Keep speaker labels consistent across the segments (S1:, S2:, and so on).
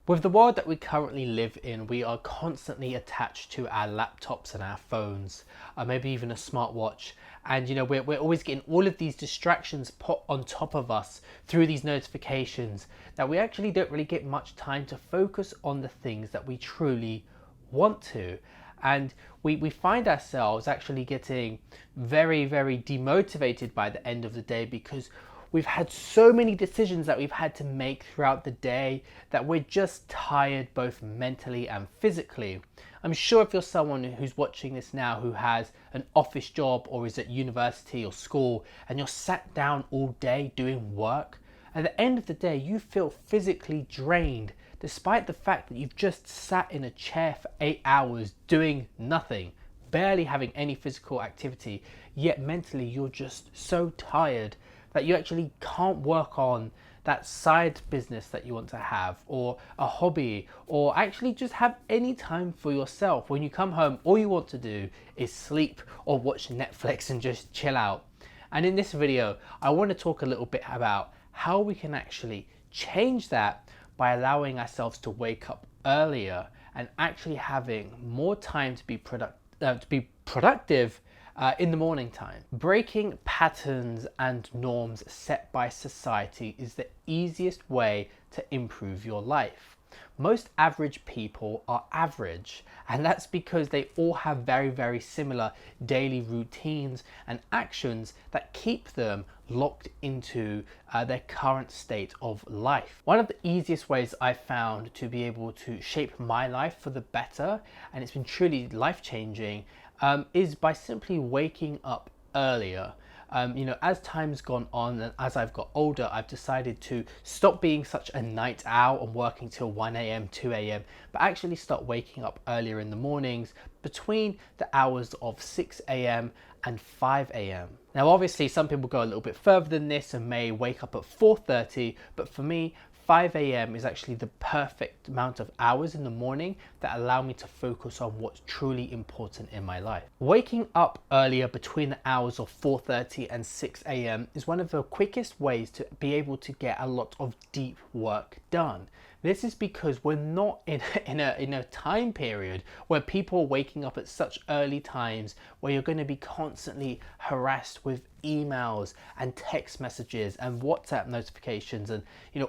S1: With the world that we currently live in, we are constantly attached to our laptops and our phones, maybe even a smartwatch. And we're always getting all of these distractions put on top of us through these notifications that we actually don't really get much time to focus on the things that we truly want to. And we find ourselves actually getting very, very demotivated by the end of the day because we've had so many decisions that we've had to make throughout the day that we're just tired both mentally and physically. I'm sure if you're someone who's watching this now who has an office job or is at university or school and you're sat down all day doing work, at the end of the day you feel physically drained despite the fact that you've just sat in a chair for 8 hours doing nothing, barely having any physical activity, yet mentally you're just so tired that you actually can't work on that side business that you want to have, or a hobby, or actually just have any time for yourself. When you come home, all you want to do is sleep or watch Netflix and just chill out. And in this video, I want to talk a little bit about how we can actually change that by allowing ourselves to wake up earlier and actually having more time to be productive in the morning time. Breaking patterns and norms set by society is the easiest way to improve your life. Most average people are average, and that's because they all have very, very similar daily routines and actions that keep them locked into their current state of life. One of the easiest ways I've found to be able to shape my life for the better, and it's been truly life-changing, is by simply waking up earlier. As time's gone on and as I've got older, I've decided to stop being such a night owl and working till 1 a.m, 2 a.m, but actually start waking up earlier in the mornings between the hours of 6 a.m and 5 a.m. Now, obviously, some people go a little bit further than this and may wake up at 4:30, but for me, 5 a.m. is actually the perfect amount of hours in the morning that allow me to focus on what's truly important in my life. Waking up earlier between the hours of 4:30 and 6 a.m. is one of the quickest ways to be able to get a lot of deep work done. This is because we're not in a time period where people are waking up at such early times where you're going to be constantly harassed with emails and text messages and WhatsApp notifications and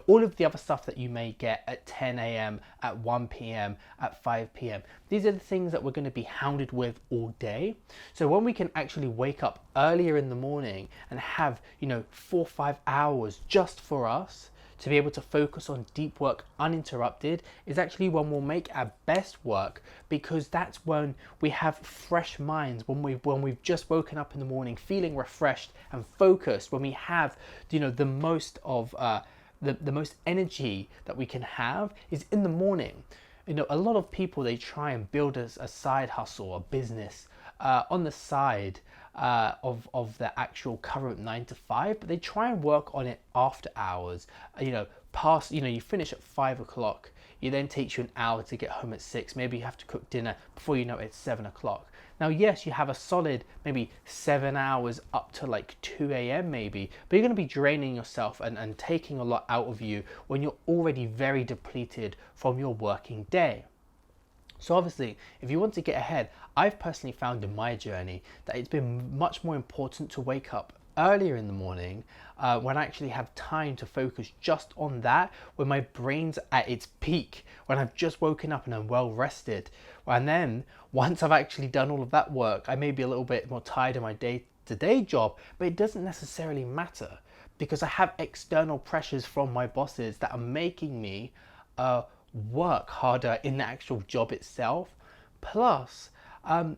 S1: all of the other stuff that you may get at 10 a.m, at 1 p.m, at 5 p.m. These are the things that we're going to be hounded with all day. So when we can actually wake up earlier in the morning and have 4 or 5 hours just for us to be able to focus on deep work uninterrupted is actually when we'll make our best work, because that's when we have fresh minds, when we've just woken up in the morning feeling refreshed and focused, when we have the most of the most energy that we can have is in the morning. A lot of people, they try and build a side hustle, a business on the side of their actual current 9 to 5, but they try and work on it after hours. You finish at 5 o'clock, it then takes you an hour to get home at 6. Maybe you have to cook dinner before you know it's 7 o'clock. Now, yes, you have a solid maybe 7 hours up to like 2 a.m. maybe, but you're going to be draining yourself and taking a lot out of you when you're already very depleted from your working day. So obviously, if you want to get ahead, I've personally found in my journey that it's been much more important to wake up earlier in the morning when I actually have time to focus just on that, when my brain's at its peak, when I've just woken up and I'm well rested. And then once I've actually done all of that work, I may be a little bit more tired in my day-to-day job, but it doesn't necessarily matter because I have external pressures from my bosses that are making me work harder in the actual job itself. Plus,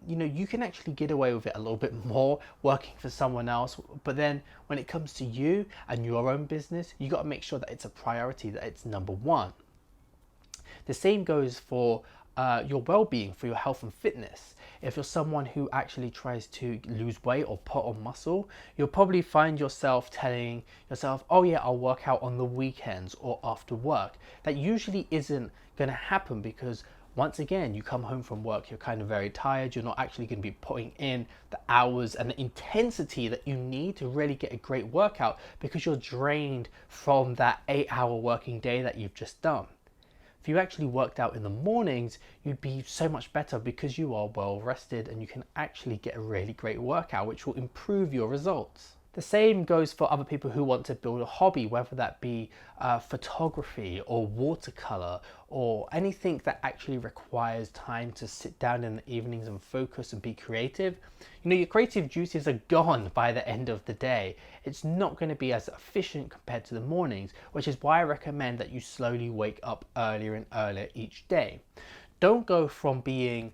S1: you can actually get away with it a little bit more working for someone else, but then when it comes to you and your own business, you got to make sure that it's a priority, that it's number one. The same goes for your well-being, for your health and fitness. If you're someone who actually tries to lose weight or put on muscle, you'll probably find yourself telling yourself, oh yeah, I'll work out on the weekends or after work. That usually isn't going to happen because once again, you come home from work, you're kind of very tired, you're not actually going to be putting in the hours and the intensity that you need to really get a great workout because you're drained from that 8-hour working day that you've just done. If you actually worked out in the mornings, you'd be so much better because you are well rested and you can actually get a really great workout, which will improve your results. The same goes for other people who want to build a hobby, whether that be photography or watercolor or anything that actually requires time to sit down in the evenings and focus and be creative. You know, your creative juices are gone by the end of the day. It's not going to be as efficient compared to the mornings, which is why I recommend that you slowly wake up earlier and earlier each day. Don't go from being,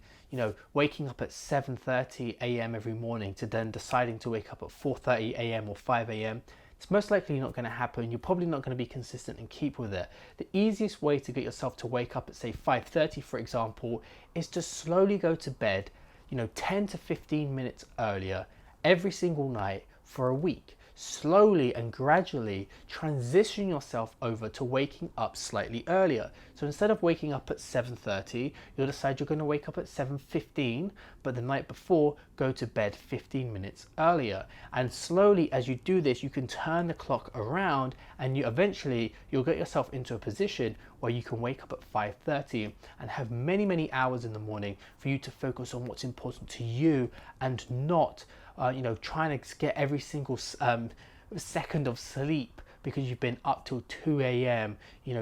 S1: waking up at 7:30 a.m. every morning to then deciding to wake up at 4:30 a.m. or 5 a.m. It's most likely not going to happen. You're probably not going to be consistent and keep with it. The easiest way to get yourself to wake up at, say, 5:30, for example, is to slowly go to bed, 10 to 15 minutes earlier every single night for a week. Slowly and gradually transition yourself over to waking up slightly earlier. So instead of waking up at 7:30, you'll decide you're going to wake up at 7:15, but the night before, go to bed 15 minutes earlier. And slowly, as you do this, you can turn the clock around and you'll get yourself into a position where you can wake up at 5:30 and have many, many hours in the morning for you to focus on what's important to you and not trying to get every single second of sleep because you've been up till 2 a.m.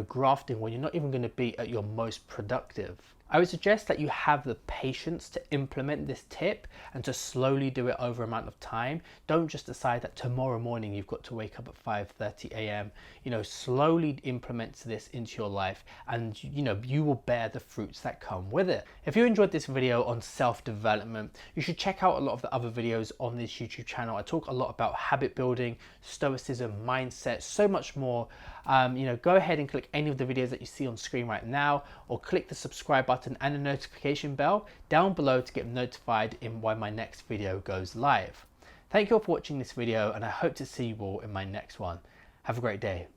S1: grafting when you're not even going to be at your most productive. I would suggest that you have the patience to implement this tip and to slowly do it over an amount of time. Don't just decide that tomorrow morning you've got to wake up at 5:30 a.m. Slowly implement this into your life and you will bear the fruits that come with it. If you enjoyed this video on self-development, you should check out a lot of the other videos on this YouTube channel. I talk a lot about habit building, stoicism, mindset, so much more. Go ahead and click any of the videos that you see on screen right now, or click the subscribe button and the notification bell down below to get notified when my next video goes live. Thank you all for watching this video, and I hope to see you all in my next one. Have a great day.